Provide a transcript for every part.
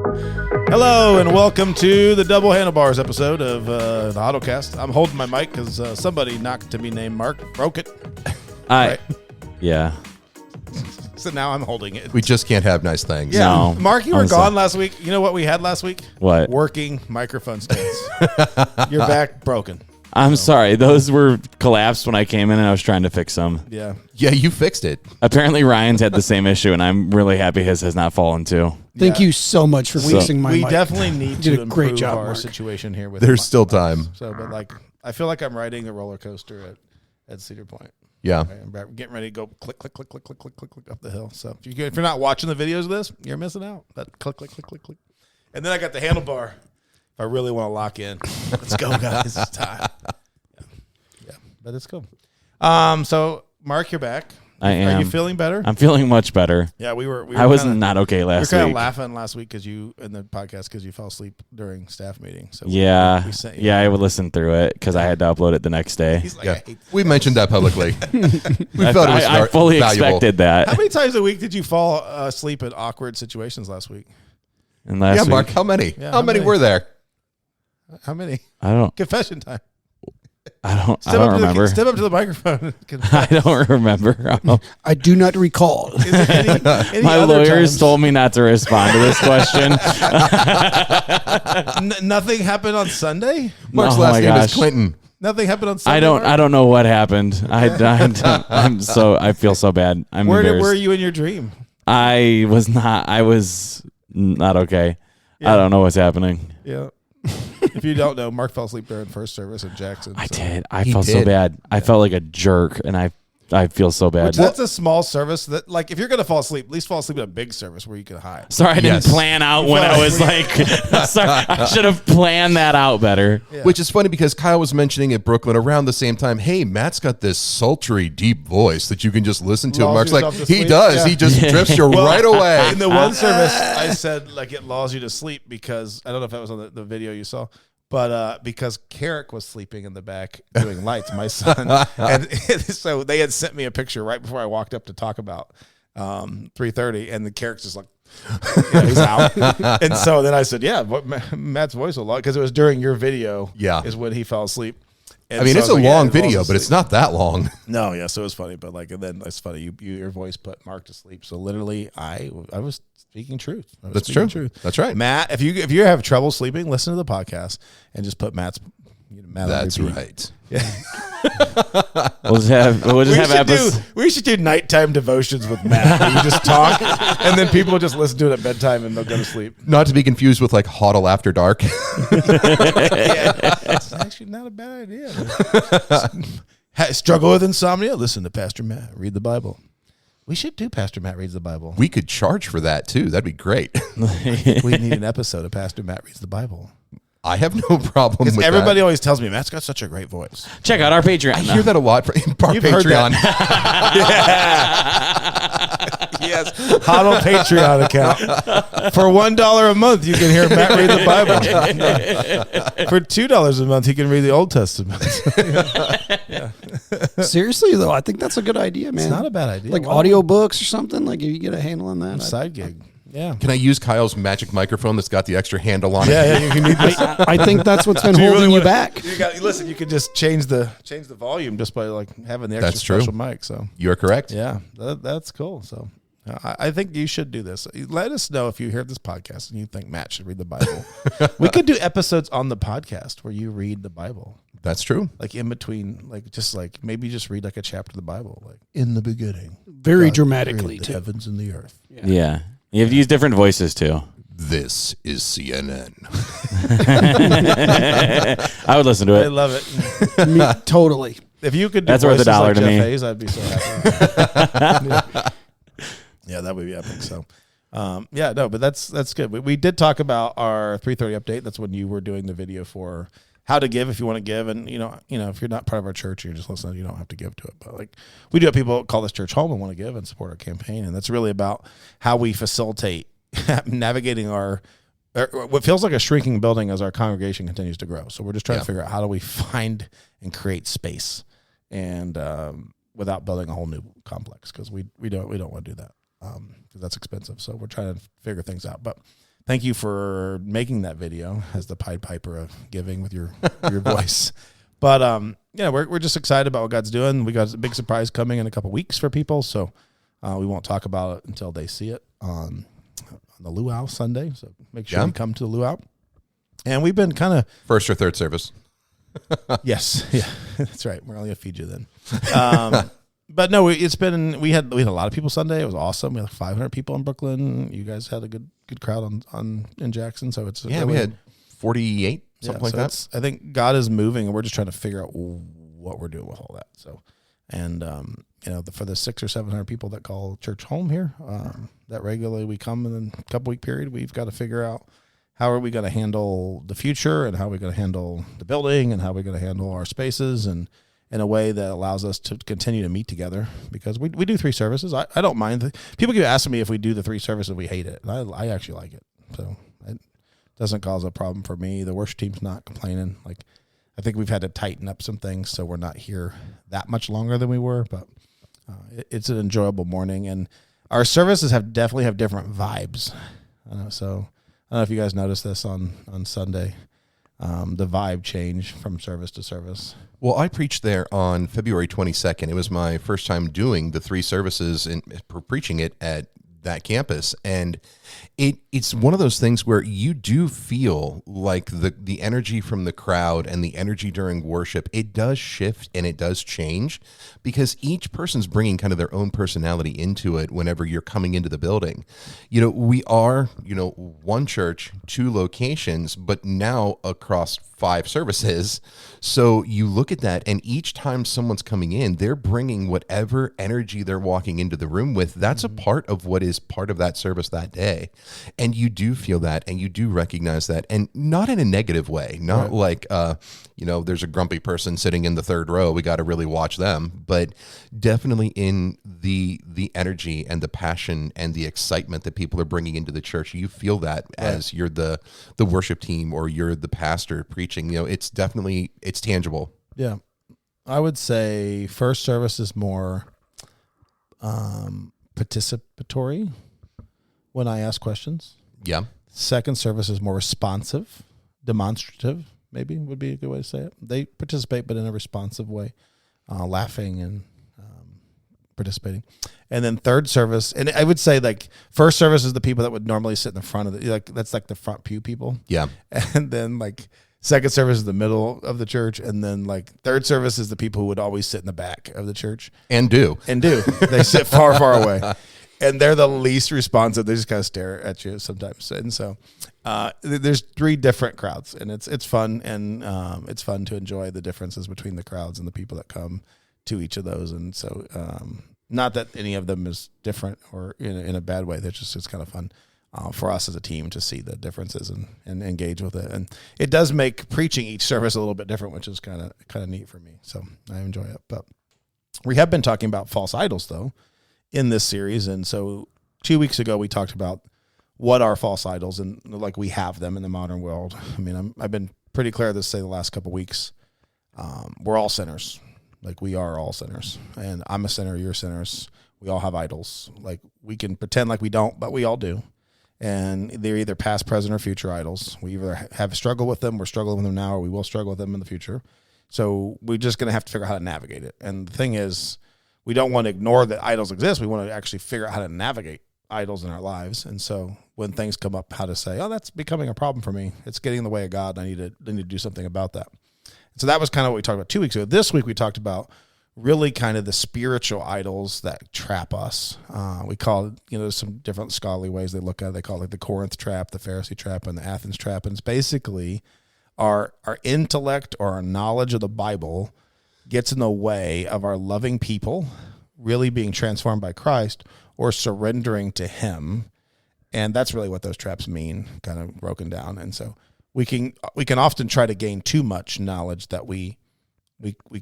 Hello and welcome to the Double Handlebars episode of the HOTLCast. I'm holding my mic because somebody not to be named Mark broke it. Right? Yeah. So now I'm holding it. We just can't have nice things. Yeah. No, Mark, you were gone last week. You know what we had last week? What? Working microphone stands. Your back broken. I'm sorry. Those were collapsed when I came in and I was trying to fix them. Yeah. Yeah, you fixed it. Apparently Ryan's had the same issue and I'm really happy his has not fallen too. Thank you so much for fixing my mic. We definitely need did to a great improve job, our Mark. situation here. With There's still time. So, but like, I feel like I'm riding a roller coaster at Cedar Point. Yeah. I'm getting ready to go click, click, click, click, click, click, click, click up the hill. So if you're not watching the videos of this, you're missing out. That click, click, click, click, click. And then I got the handlebar. If I really want to lock in, let's go, guys. It's time. Yeah, but it's cool. So Mark, you're back. I am. Are you feeling better? I'm feeling much better. Yeah, we were I was kinda, not okay last we were kind week. of laughing last week because you in the podcast because you fell asleep during staff meeting. So Yeah. we sent you I would listen through it because I had to upload it the next day. He's like, Yeah. I hate We mentioned that publicly. We felt it was I fully valuable. expected that. How many times a week did you fall asleep in awkward situations last week? And last Yeah, week, Mark, how many? Yeah, how many were there? How many? I don't Confession time. remember. Step up to the microphone. I don't remember. I do not recall. Is there any My other lawyers times? told me not to respond to this question. Nothing happened on Sunday. Mark's Oh last my name gosh. is Clinton. Nothing happened on Sunday. I don't know what happened. I feel so bad. I'm Where embarrassed. were you in your dream? I was not okay. Yeah. I don't know what's happening. Yeah. If you don't know, Mark fell asleep during first service in Jackson. I so- did. I He felt so did. bad. I felt like a jerk, and I feel so bad. Which that's a small service that, like, if you're gonna fall asleep, at least fall asleep at a big service where you can hide. Sorry, I didn't Yes. plan out when I was like. Sorry, I should have planned that out better. Yeah. Which is funny because Kyle was mentioning at Brooklyn around the same time, hey, Matt's got this sultry, deep voice that you can just listen to. And Lulls Mark's like, yourself to he sleep. does. Yeah. He just drifts you Well, right away. In the one service, I said, like, it lulls you to sleep because, I don't know if that was on the video you saw, but because Carrick was sleeping in the back doing lights, my son. And so they had sent me a picture right before I walked up to talk about 3:30, and the Carrick's just like, he's out. And so then I said, yeah, Matt's voice will log, because it was during your video is when he fell asleep. And I mean, so it's was a like, long it falls video, but asleep. it's not that long. No, yeah, so it was funny, but like, and then it's funny. Your voice put Mark to sleep. So literally, I was speaking truth. That's true. That's right. Matt, if you have trouble sleeping, listen to the podcast and just put Matt on That's repeat. right. Yeah. We'll just have episodes. We should do nighttime devotions with Matt. Where you just talk, and then people just listen to it at bedtime and they'll go to sleep. Not to be confused with like HOTL After Dark. It's actually not a bad idea. Struggle with insomnia? Listen to Pastor Matt read the Bible. We should do Pastor Matt reads the Bible. We could charge for that too. That'd be great. We need an episode of Pastor Matt reads the Bible. I have no problem with Everybody that. always tells me Matt's got such a great voice. Check out our Patreon. I hear that a lot from our You've heard Patreon. Yes, HOTL Patreon account. For $1 a month, you can hear Matt read the Bible. For $2 a month, he can read the Old Testament. Seriously, though, I think that's a good idea, man. It's not a bad idea. Like Why audiobooks or something. Like if you get a handle on that. side gig. Yeah. Can I use Kyle's magic microphone that's got the extra handle on it? Yeah, you can need this. I think that's what's been Do you holding really you back. Listen, you could just change the volume just by like having the extra That's true. special mic. So You're correct. yeah, that's cool. So I think you should do this. Let us know if you hear this podcast and you think Matt should read the Bible. We could do episodes on the podcast where you read the Bible, That's true. like in between, maybe just read like a chapter of the Bible, like in the beginning, Very God dramatically, created the too. heavens and the earth. Yeah. You have to use different voices too. This is CNN. I would listen to I it. love it. Me, totally. If you could do That's worth voices $1 like to Jeff me. Hayes, I'd be so happy. Yeah, that would be epic. So, but that's good. We did talk about our 3:30 update. That's when you were doing the video for how to give if you want to give, and you know, if you're not part of our church, you're just listening. You don't have to give to it, but like we do have people call this church home and want to give and support our campaign, and that's really about how we facilitate navigating what feels like a shrinking building as our congregation continues to grow. So we're just trying to figure out how do we find and create space, and without building a whole new complex, because we don't want to do that because that's expensive. So we're trying to figure things out. But thank you for making that video as the Pied Piper of giving with your voice. But yeah, we're just excited about what God's doing. We got a big surprise coming in a couple weeks for people, so we won't talk about it until they see it on the Luau Sunday. So make sure you come to the Luau. And we've been kind of first or third service. Yes, yeah, that's right. We're only gonna feed you then. But no, we had a lot of people Sunday. It was awesome. We had like 500 people in Brooklyn. You guys had a good crowd in Jackson. So it's really, we had 48 something like that. I think God is moving, and we're just trying to figure out what we're doing with all that. So, and for the 600 or 700 people that call church home here, that regularly we come in a couple week period, we've got to figure out how are we going to handle the future, and how are we going to handle the building, and how are we going to handle our spaces, and in a way that allows us to continue to meet together, because we do 3 services. I don't mind. People keep asking me if we do the 3 services, we hate it. And I actually like it. So it doesn't cause a problem for me. The worship team's not complaining. Like, I think we've had to tighten up some things, so we're not here that much longer than we were, but it's an enjoyable morning, and our services definitely have different vibes. So I don't know if you guys noticed this on Sunday. The vibe change from service to service. Well, I preached there on February 22nd. It was my first time doing the 3 services and preaching it at that campus. And it's one of those things where you do feel like the energy from the crowd and the energy during worship, it does shift and it does change, because each person's bringing kind of their own personality into it whenever you're coming into the building. We are, one church, 2 locations, but now across 5 services. So you look at that, and each time someone's coming in, they're bringing whatever energy they're walking into the room with. That's a part of what is part of that service that day. And you do feel that, and you do recognize that, and not in a negative way, not like, there's a grumpy person sitting in the 3rd row, we got to really watch them, but definitely in the energy and the passion and the excitement that people are bringing into the church. You feel that as you're the worship team or you're the pastor preaching. It's definitely, it's tangible. Yeah. I would say first service is more participatory when I ask questions. Yeah. Second service is more responsive, demonstrative, maybe would be a good way to say it. They participate, but in a responsive way, laughing and participating. And then third service, and I would say like first service is the people that would normally sit in the front of that's like the front pew people. Yeah. And then like second service is the middle of the church, and then like third service is the people who would always sit in the back of the church. And do. They sit far, far away. And they're the least responsive. They just kind of stare at you sometimes. And so there's 3 different crowds, and it's fun, and it's fun to enjoy the differences between the crowds and the people that come to each of those. And so not that any of them is different or in a bad way. It's kind of fun for us as a team to see the differences and engage with it. And it does make preaching each service a little bit different, which is kind of neat for me. So I enjoy it. But we have been talking about false idols, though, in this series. And so 2 weeks ago, we talked about what are false idols, and like we have them in the modern world. I mean, I've been pretty clear this, say, the last couple of weeks. We're all sinners. Like, we are all sinners. And I'm a sinner, you're sinners. We all have idols. Like, we can pretend like we don't, but we all do. And they're either past, present, or future idols. We either have struggled with them, we're struggling with them now, or we will struggle with them in the future. So we're just going to have to figure out how to navigate it. And the thing is, we don't want to ignore that idols exist. We want to actually figure out how to navigate idols in our lives. And so when things come up, how to say, oh, that's becoming a problem for me. It's getting in the way of God. I need to do something about that. And so that was kind of what we talked about 2 weeks ago. This week we talked about really kind of the spiritual idols that trap us. We call it, there's some different scholarly ways they look at it. They call it the Corinth Trap, the Pharisee Trap, and the Athens Trap. And it's basically our intellect or our knowledge of the Bible gets in the way of our loving people really being transformed by Christ or surrendering to Him. And that's really what those traps mean, kind of broken down. And so we can often try to gain too much knowledge that we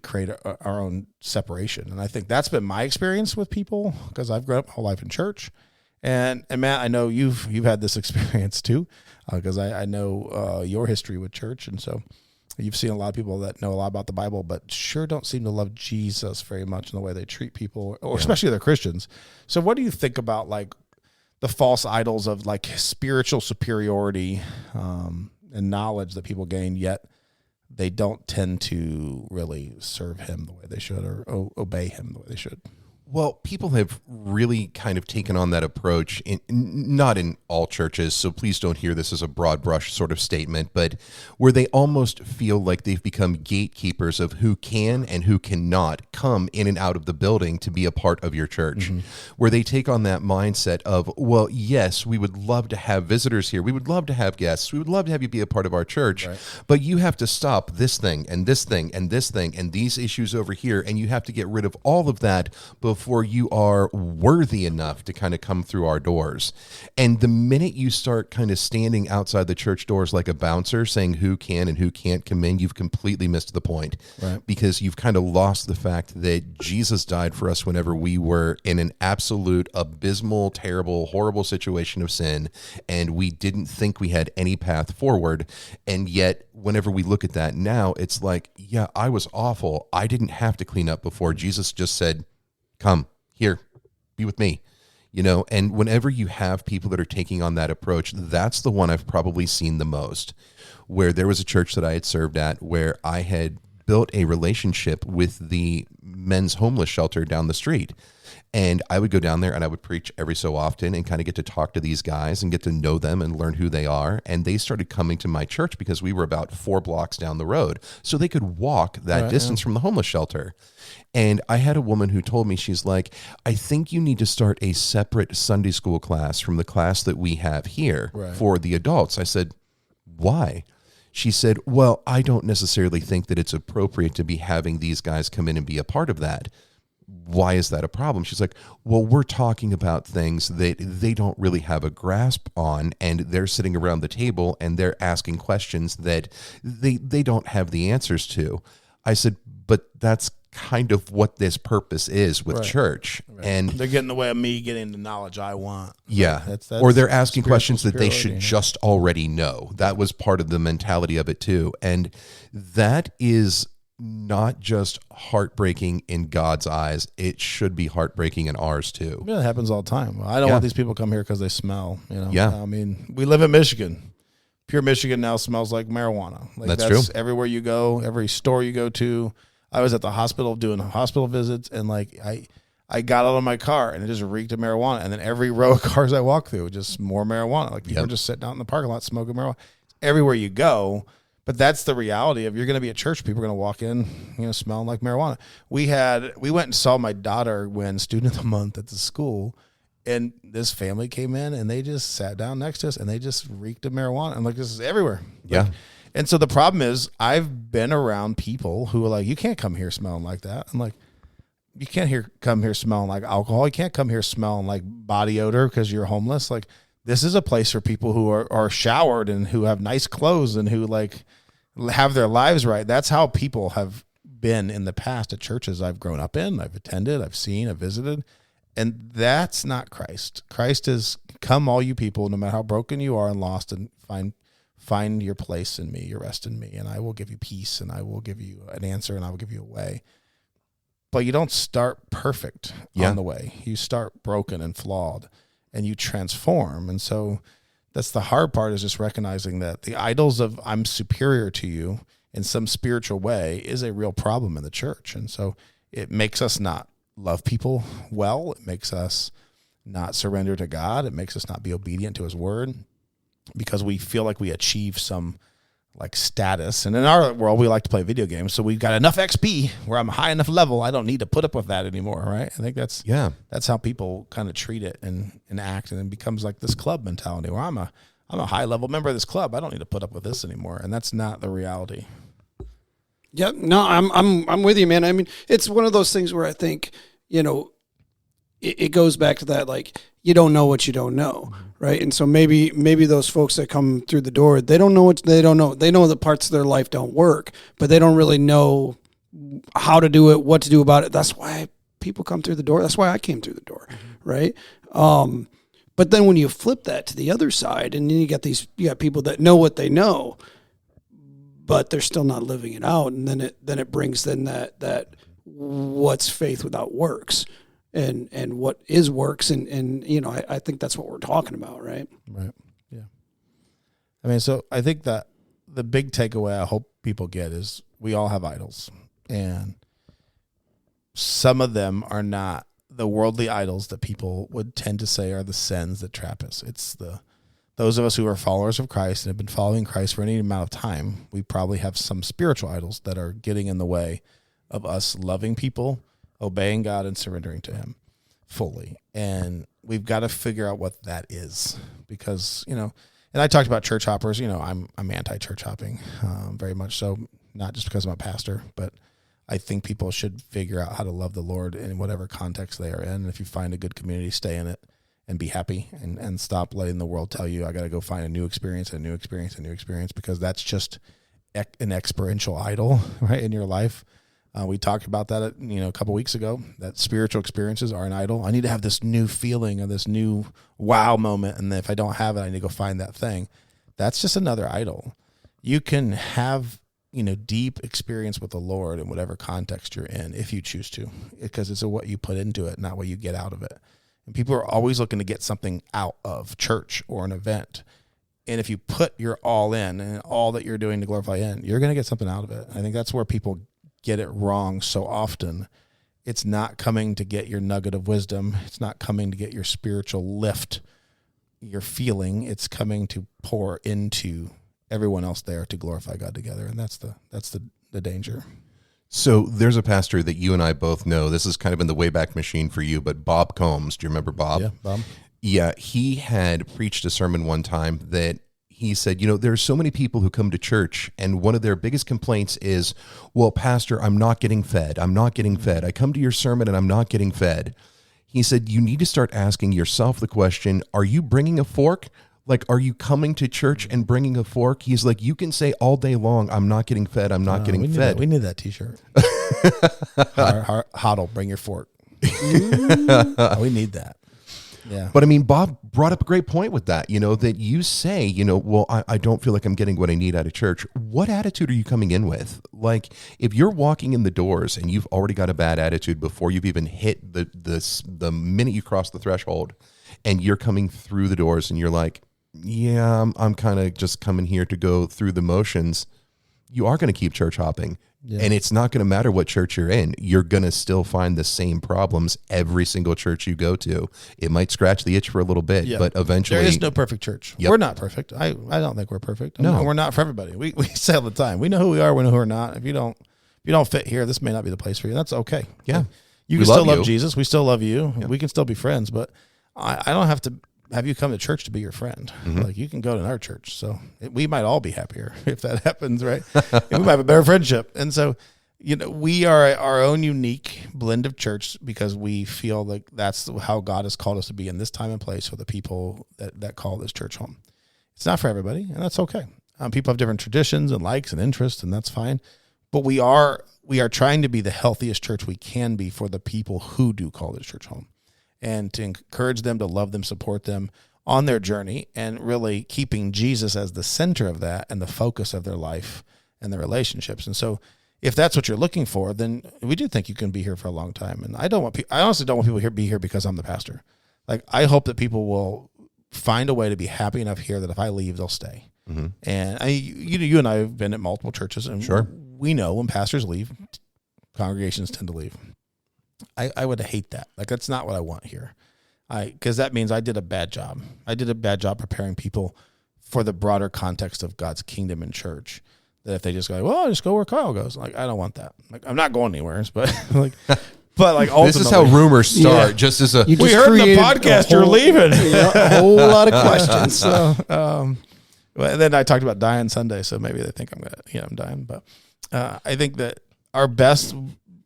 create our own separation. And I think that's been my experience with people, because I've grown up my whole life in church. And Matt, I know you've had this experience too, because I know your history with church. And so you've seen a lot of people that know a lot about the Bible, but sure don't seem to love Jesus very much in the way they treat people, or especially other Christians. So what do you think about like the false idols of like spiritual superiority and knowledge that people gain, yet they don't tend to really serve him the way they should or obey him the way they should. Well, people have really kind of taken on that approach, not in all churches, so please don't hear this as a broad brush sort of statement, but where they almost feel like they've become gatekeepers of who can and who cannot come in and out of the building to be a part of your church, where they take on that mindset of, well, yes, we would love to have visitors here. We would love to have guests. We would love to have you be a part of our church, but you have to stop this thing and this thing and this thing and these issues over here, and you have to get rid of all of that before you are worthy enough to kind of come through our doors. And the minute you start kind of standing outside the church doors like a bouncer saying who can and who can't come in, you've completely missed the point, because you've kind of lost the fact that Jesus died for us whenever we were in an absolute abysmal, terrible, horrible situation of sin, and we didn't think we had any path forward. And yet whenever we look at that now, it's like, yeah, I was awful. I didn't have to clean up before. Jesus just said, come here, be with me, and whenever you have people that are taking on that approach, that's the one I've probably seen the most, where there was a church that I had served at where I had built a relationship with the men's homeless shelter down the street. And I would go down there and I would preach every so often and kind of get to talk to these guys and get to know them and learn who they are. And they started coming to my church because we were about 4 blocks down the road. So they could walk that distance from the homeless shelter. And I had a woman who told me, she's like, I think you need to start a separate Sunday school class from the class that we have here for the adults. I said, why? She said, well, I don't necessarily think that it's appropriate to be having these guys come in and be a part of that. Why is that a problem? She's like, well, we're talking about things that they don't really have a grasp on, and they're sitting around the table and they're asking questions that they don't have the answers to. I said, but that's kind of what this purpose is with church. And they're getting in the way of me getting the knowledge I want. Yeah. That's or they're asking questions that they superiority. should just already know. That was part of the mentality of it too. And that is not just heartbreaking in God's eyes. It should be heartbreaking in ours too. Yeah, it happens all the time. I don't want these people to come here because they smell, Yeah. I mean, we live in Michigan. Pure Michigan now smells like marijuana. Like That's true. Everywhere you go, every store you go to. I was at the hospital doing hospital visits, and like I got out of my car and it just reeked of marijuana. And then every row of cars I walk through, just more marijuana. Like people are just sitting out in the parking lot smoking marijuana. Everywhere you go. But that's the reality of, you're going to be at church. People are going to walk in, smelling like marijuana. We went and saw my daughter win Student of the Month at the school, and this family came in and they just sat down next to us and they just reeked of marijuana. And like, this is everywhere. Yeah. And so the problem is, I've been around people who are like, you can't come here smelling like that. I'm like, you can't come here smelling like alcohol. You can't come here smelling like body odor because you're homeless. Like, this is a place for people who are showered and who have nice clothes and who like have their lives right. That's how people have been in the past at churches I've grown up in, I've attended, I've seen, I've visited. And that's not Christ. Christ is, come all you people, no matter how broken you are and lost, and find your place in me, your rest in me, and I will give you peace, and I will give you an answer, and I will give you a way. But you don't start perfect on the way. You start broken and flawed, and you transform. And so that's the hard part, is just recognizing that the idols of I'm superior to you in some spiritual way is a real problem in the church. And so it makes us not love people well. It makes us not surrender to God. It makes us not be obedient to his word, because we feel like we achieve some like status. And in our world, we like to play video games. So we've got enough XP where I'm high enough level. I don't need to put up with that anymore. Right. I think that's how people kind of treat it and act. And it becomes like this club mentality where I'm a high level member of this club. I don't need to put up with this anymore. And that's not the reality. Yep. No, I'm with you, man. I mean, it's one of those things where I think, it goes back to that, like, you don't know what you don't know, right? And so maybe those folks that come through the door, they don't know what they don't know. They know that parts of their life don't work, but they don't really know how to do it, what to do about it. That's why people come through the door. That's why I came through the door, right? But then when you flip that to the other side, and then you got people that know what they know, but they're still not living it out, and then it brings that what's faith without works. and what is works. And you know, I think that's what we're talking about, right? Right. Yeah. I mean, so I think that the big takeaway I hope people get is we all have idols, and some of them are not the worldly idols that people would tend to say are the sins that trap us. It's those of us who are followers of Christ and have been following Christ for any amount of time, we probably have some spiritual idols that are getting in the way of us loving people, obeying God, and surrendering to him fully. And we've got to figure out what that is, because, you know, and I talked about church hoppers. You know, I'm anti-church hopping, very much so, not just because I'm a pastor, but I think people should figure out how to love the Lord in whatever context they are in. And if you find a good community, stay in it and be happy, and stop letting the world tell you, I got to go find a new experience, because that's just an experiential idol, right, in your life. We talked about that, a couple weeks ago, that spiritual experiences are an idol. I need to have this new feeling or this new wow moment, and if I don't have it, I need to go find that thing. That's just another idol. You can have, deep experience with the Lord in whatever context you're in, if you choose to, because it's what you put into it, not what you get out of it. And people are always looking to get something out of church or an event. And if you put your all in and all that you're doing to glorify Him, you're going to get something out of it. I think that's where people get it wrong so often. It's not coming to get your nugget of wisdom. It's not coming to get your spiritual lift, your feeling. It's coming to pour into everyone else there to glorify God together. And that's the danger. So there's a pastor that you and I both know. This is kind of in the Wayback Machine for you, but Bob Combs. Do you remember Bob? Yeah, Bob. Yeah, he had preached a sermon one time that he said, there are so many people who come to church, and one of their biggest complaints is, well, Pastor, I'm not getting fed. I'm not getting fed. I come to your sermon and I'm not getting fed. He said, you need to start asking yourself the question, are you bringing a fork? Like, are you coming to church and bringing a fork? He's like, you can say all day long, I'm not getting fed. I'm not getting fed. We need that t-shirt. HOTL, bring your fork. We need that. Yeah. But I mean, Bob brought up a great point with that, that you say, well, I don't feel like I'm getting what I need out of church. What attitude are you coming in with? Like, if you're walking in the doors and you've already got a bad attitude before you've even hit the minute you cross the threshold, and you're coming through the doors and you're like, yeah, I'm kind of just coming here to go through the motions, you are going to keep church hopping. Yeah. And it's not going to matter what church you're in. You're going to still find the same problems every single church you go to. It might scratch the itch for a little bit, but eventually... There is no perfect church. Yep. We're not perfect. I don't think we're perfect. No, we're not for everybody. We say all the time, we know who we are, we know who we're not. If you don't fit here, this may not be the place for you. That's okay. Yeah. You can still love Jesus. We still love you. Yeah. We can still be friends, but I don't have to have you come to church to be your friend. Mm-hmm. Like, you can go to our church. So we might all be happier if that happens, right? We might have a better friendship. And so, we are our own unique blend of church because we feel like that's how God has called us to be in this time and place for the people that call this church home. It's not for everybody, and that's okay. People have different traditions and likes and interests, and that's fine. But we are trying to be the healthiest church we can be for the people who do call this church home, and to encourage them, to love them, support them on their journey, and really keeping Jesus as the center of that and the focus of their life and their relationships. And so if that's what you're looking for, then we do think you can be here for a long time. And I honestly don't want people to be here because I'm the pastor. Like, I hope that people will find a way to be happy enough here that if I leave, they'll stay. Mm-hmm. And you and I have been at multiple churches, and sure, we know when pastors leave, congregations tend to leave. I would hate that. Like, that's not what I want here. Because that means I did a bad job. I did a bad job preparing people for the broader context of God's kingdom and church. That if they just go, well, I'll just go where Kyle goes. Like, I don't want that. Like, I'm not going anywhere, but ultimately, this is how rumors start. Yeah. Just as we heard in the podcast you're leaving. A whole lot of questions. So, and then I talked about dying Sunday, so maybe they think I'm dying. But I think that our best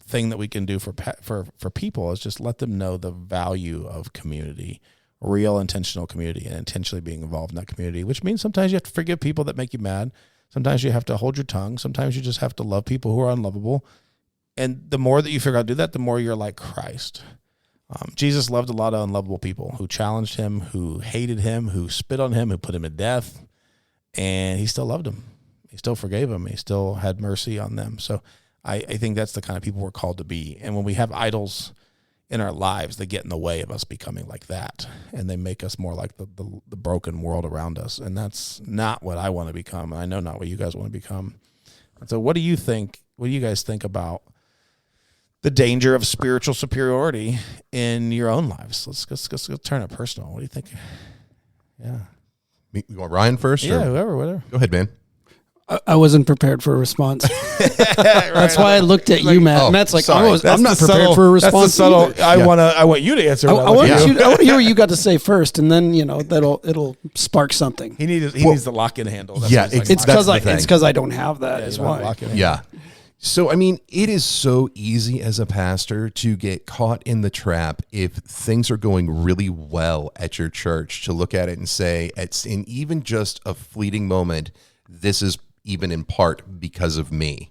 thing that we can do for people is just let them know the value of community, real intentional community, and intentionally being involved in that community, which means sometimes you have to forgive people that make you mad. Sometimes you have to hold your tongue. Sometimes you just have to love people who are unlovable. And the more that you figure out to do that, the more you're like Christ. Jesus loved a lot of unlovable people who challenged him, who hated him, who spit on him, who put him to death. And he still loved them. He still forgave them. He still had mercy on them. So I think that's the kind of people we're called to be. And when we have idols in our lives that get in the way of us becoming like that, and they make us more like the broken world around us, and that's not what I want to become, and I know not what you guys want to become. And so what do you think, what do you guys think about the danger of spiritual superiority in your own lives? Let's turn it personal. What do you think? Yeah. You want Ryan first? Yeah, or? whoever, whatever. Go ahead, man. I wasn't prepared for a response. That's why I looked at you, Matt. Oh, Matt's like, sorry. I'm not prepared for a response. That's the subtle, I want you to answer. I want to hear what you got to say first, and then it'll spark something. He needs the lock-in handle. That's Yeah, what he's like, It's because the thing. it's because I don't have that. yeah, Is you don't have why. lock-in handle. Yeah. So, I mean, it is so easy as a pastor to get caught in the trap if things are going really well at your church, to look at it and say, in even just a fleeting moment, this is even in part because of me.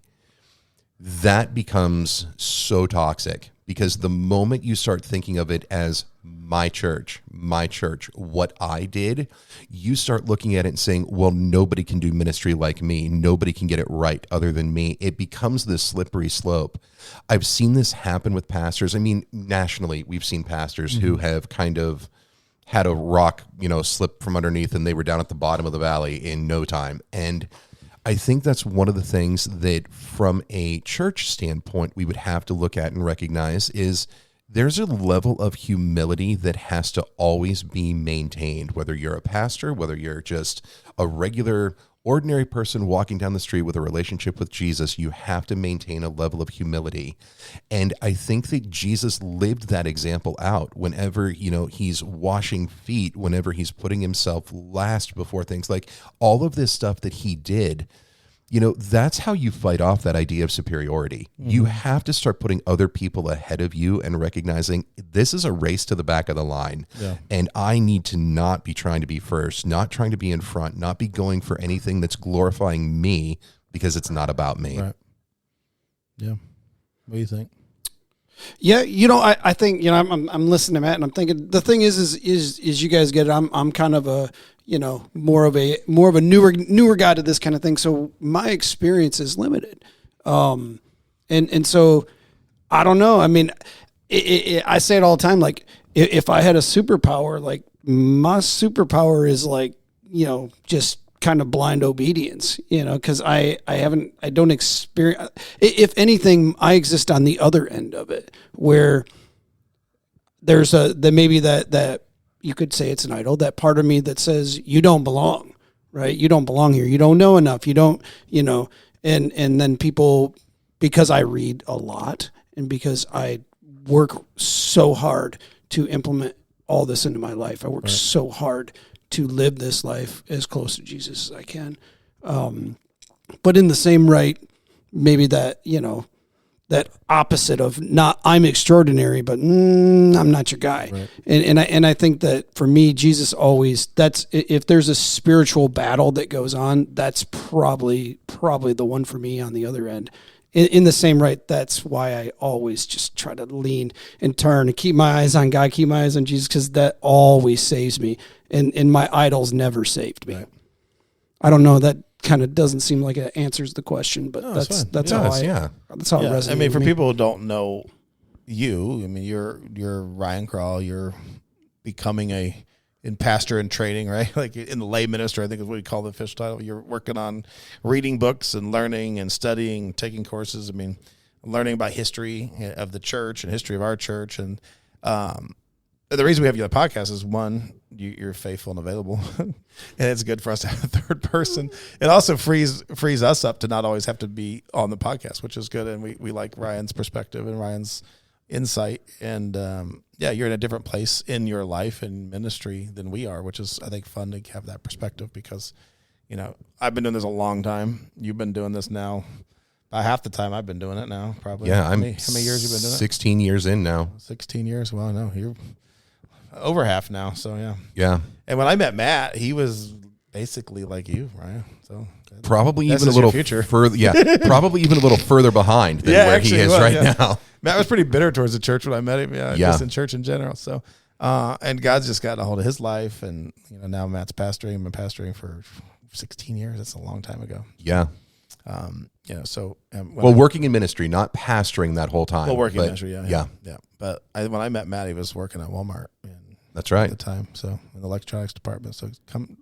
That becomes so toxic, because the moment you start thinking of it as my church, what I did, you start looking at it and saying, well, nobody can do ministry like me. Nobody can get it right other than me. It becomes this slippery slope. I've seen this happen with pastors. I mean, nationally, we've seen pastors who have kind of had a rock, slip from underneath, and they were down at the bottom of the valley in no time. And I think that's one of the things that from a church standpoint we would have to look at and recognize is there's a level of humility that has to always be maintained, whether you're a pastor, whether you're just a regular, ordinary person walking down the street with a relationship with Jesus. You have to maintain a level of humility. And I think that Jesus lived that example out whenever, he's washing feet, whenever he's putting himself last before things, like all of this stuff that he did. That's how you fight off that idea of superiority. Mm-hmm. You have to start putting other people ahead of you and recognizing this is a race to the back of the line. Yeah. And I need to not be trying to be first, not trying to be in front, not be going for anything that's glorifying me, because it's not about me. Right. Yeah. What do you think? Yeah, I think I'm listening to Matt, and I'm thinking the thing is you guys get it. I'm kind of a more of a newer guy to this kind of thing, so my experience is limited, and so I don't know. I mean, I say it all the time. Like if I had a superpower, like my superpower is like just kind of blind obedience, because I don't experience. If anything, I exist on the other end of it, where there's maybe that you could say it's an idol, that part of me that says you don't belong, right? You don't belong here. You don't know enough. You don't, and then people, because I read a lot and because I work so hard to implement all this into my life, I work so hard to live this life as close to Jesus as I can. But in the same right, maybe that, that opposite of not I'm extraordinary, but I'm not your guy. Right. And I think that for me, Jesus always, that's, if there's a spiritual battle that goes on, that's probably the one for me on the other end. In the same right, that's why I always just try to lean and turn and keep my eyes on God, keep my eyes on Jesus, because that always saves me. And my idols never saved me. Right. I don't know, that kind of doesn't seem like it answers the question, but that's how it resonates. I mean, for people who don't know you, I mean, you're Ryan Crawl, you're becoming in pastor in training, right? Like in the lay minister, I think is what we call the official title. You're working on reading books and learning and studying, taking courses. I mean, learning about history of the church and history of our church. And the reason we have you on the podcast is, one, you're faithful and available, and it's good for us to have a third person. It also frees us up to not always have to be on the podcast, which is good. And we like Ryan's perspective and Ryan's insight. And you're in a different place in your life and ministry than we are, which is, I think, fun to have that perspective, because I've been doing this a long time. You've been doing this now about half the time I've been doing it now, probably. Yeah, how many years you been doing it? 16 years in now. 16 years. Well, no, you're over half now. So yeah. Yeah. And when I met Matt, he was basically like you, Ryan. So probably even a little further. Yeah, probably even a little further behind than where he is now. Matt was pretty bitter towards the church when I met him. Just in church in general. So, and God's just gotten a hold of his life, and now Matt's pastoring. I've been pastoring for 16 years. That's a long time ago. Yeah. Working in ministry, not pastoring that whole time. Well, working in ministry, yeah. But when I met Matt, he was working at Walmart. That's right. At the time, so in the electronics department. So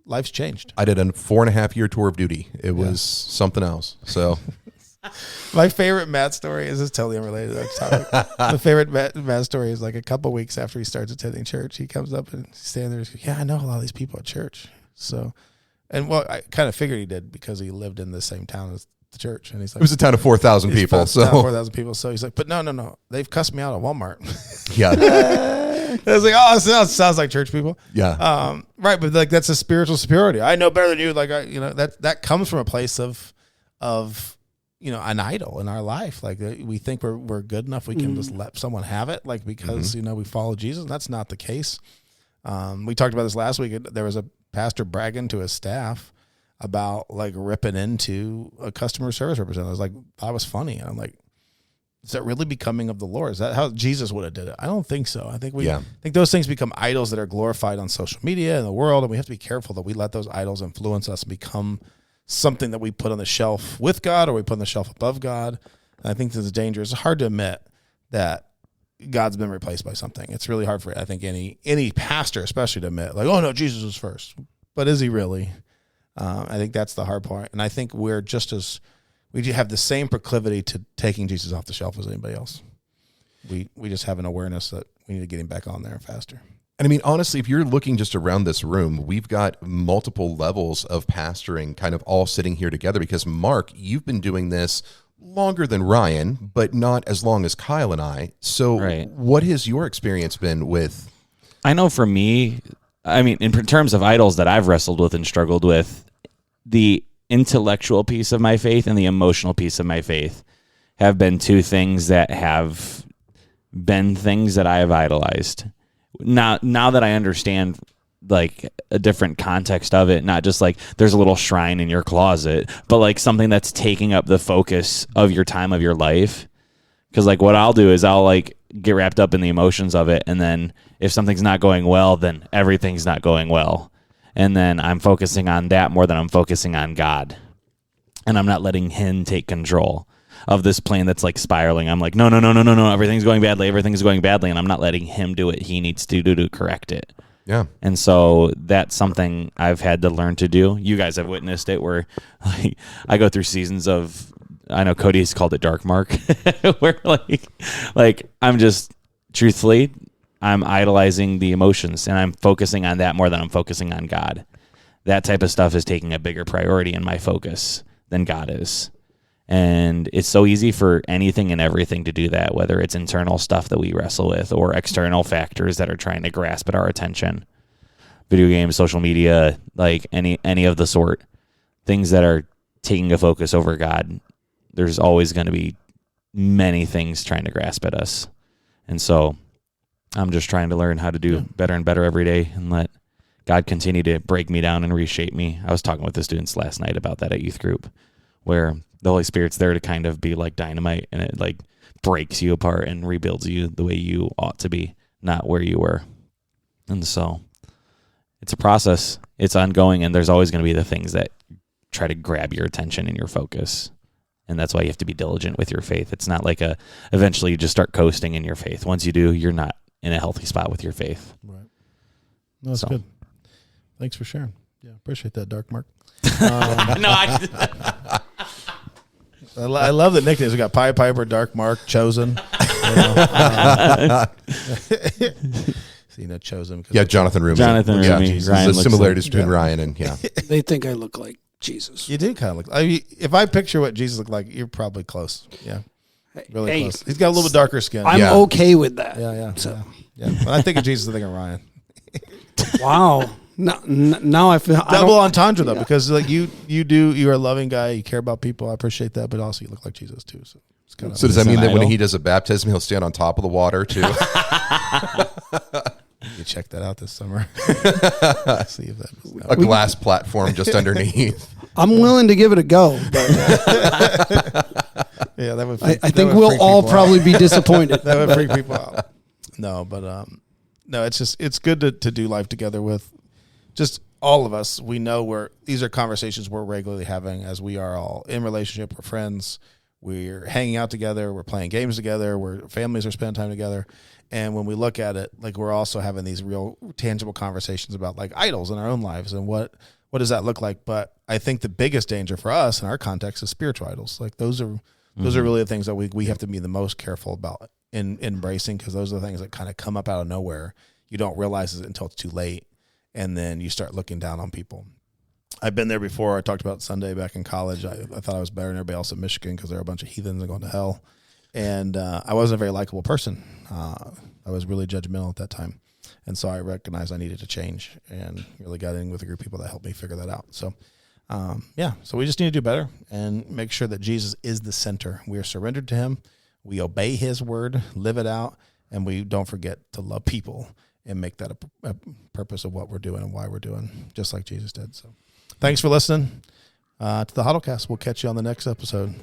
life's changed. I did a 4.5-year tour of duty. It was something else. So my favorite Matt story is totally unrelated to that topic. The favorite Matt story is like a couple weeks after he starts attending church, he comes up and standing there and goes, yeah, I know a lot of these people at church. So, I kind of figured he did because he lived in the same town as the church. And he's like, it was a town of 4,000 people. So 4,000 people. So he's like, but no. They've cussed me out at Walmart. Yeah. I was like, oh, it sounds like church people. Yeah. Right. But like, that's a spiritual superiority. I know better than you. Like, that comes from a place of, an idol in our life. Like we think we're good enough. We can just let someone have it. Like, because, we follow Jesus. That's not the case. We talked about this last week. There was a pastor bragging to his staff about like ripping into a customer service representative. I was like, that was funny. And I'm like, is that really becoming of the Lord? Is that how Jesus would have did it? I don't think so. I think think those things become idols that are glorified on social media and the world, and we have to be careful that we let those idols influence us and become something that we put on the shelf with God or we put on the shelf above God. And I think this is dangerous. It's hard to admit that God's been replaced by something. It's really hard for, I think, any pastor especially to admit, like, oh no, Jesus is first. But is he really? I think that's the hard part. And I think we have the same proclivity to taking Jesus off the shelf as anybody else. We just have an awareness that we need to get him back on there faster. And I mean, honestly, if you're looking just around this room, we've got multiple levels of pastoring kind of all sitting here together because, Mark, you've been doing this longer than Ryan, but not as long as Cyle and I. So What has your experience been with? I know for me, I mean, in terms of idols that I've wrestled with and struggled with, the intellectual piece of my faith and the emotional piece of my faith have been two things that have been things that I have idolized. Now that I understand like a different context of it, not just like there's a little shrine in your closet, but like something that's taking up the focus of your time of your life. Because like what I'll do is I'll like get wrapped up in the emotions of it, and then if something's not going well, then everything's not going well. And then I'm focusing on that more than I'm focusing on God. And I'm not letting him take control of this plane that's like spiraling. I'm like, no, everything's going badly. And I'm not letting him do what he needs to do to correct it. Yeah. And so that's something I've had to learn to do. You guys have witnessed it where like, I go through seasons of, I know Cody's called it dark mark, where like I'm just truthfully, I'm idolizing the emotions and I'm focusing on that more than I'm focusing on God. That type of stuff is taking a bigger priority in my focus than God is. And it's so easy for anything and everything to do that, whether it's internal stuff that we wrestle with or external factors that are trying to grasp at our attention. Video games, social media, like any of the sort. Things that are taking a focus over God. There's always going to be many things trying to grasp at us. And so I'm just trying to learn how to do better and better every day and let God continue to break me down and reshape me. I was talking with the students last night about that at youth group, where the Holy Spirit's there to kind of be like dynamite, and it like breaks you apart and rebuilds you the way you ought to be, not where you were. And so it's a process. It's ongoing, and there's always going to be the things that try to grab your attention and your focus. And that's why you have to be diligent with your faith. It's not like eventually you just start coasting in your faith. Once you do, you're not in a healthy spot with your faith. Right. No, that's good. Thanks for sharing. Yeah, appreciate that, Dark Mark. I love the nicknames. We got Pied Piper, Dark Mark, Chosen. Chosen. Yeah, Jonathan Rumi. Ryan, the similarities between Ryan and They think I look like Jesus. You do kind of look. I mean, if I picture what Jesus looked like, you're probably close. Yeah, really close. He's got a little bit darker skin. I'm okay with that. Yeah. So when I think of Jesus, I think of Ryan. Wow. Now I feel double entendre though, because like you're a loving guy, you care about people. I appreciate that, but also you look like Jesus too. So it's kind of. So does that mean that when he does a baptism, he'll stand on top of the water too? You check that out this summer. See if a glass platform just underneath. I'm willing to give it a go. But yeah, that would. I think we'll all probably be disappointed. That would freak people out. No, but no, it's good to do life together with just all of us, we know these are conversations we're regularly having as we are all in relationship, we're friends, we're hanging out together, we're playing games together, families are spending time together. And when we look at it, like we're also having these real tangible conversations about like idols in our own lives and what does that look like? But I think the biggest danger for us in our context is spiritual idols. Like those are really the things that we have to be the most careful about in embracing, because those are the things that kind of come up out of nowhere. You don't realize it until it's too late. And then you start looking down on people. I've been there before. I talked about Sunday back in college. I thought I was better than everybody else in Michigan because there were a bunch of heathens and going to hell. And I wasn't a very likable person. I was really judgmental at that time. And so I recognized I needed to change and really got in with a group of people that helped me figure that out. So, so we just need to do better and make sure that Jesus is the center. We are surrendered to him. We obey his word, live it out, and we don't forget to love people and make that a purpose of what we're doing and why we're doing, just like Jesus did. So thanks for listening to the HOTLCast. We'll catch you on the next episode.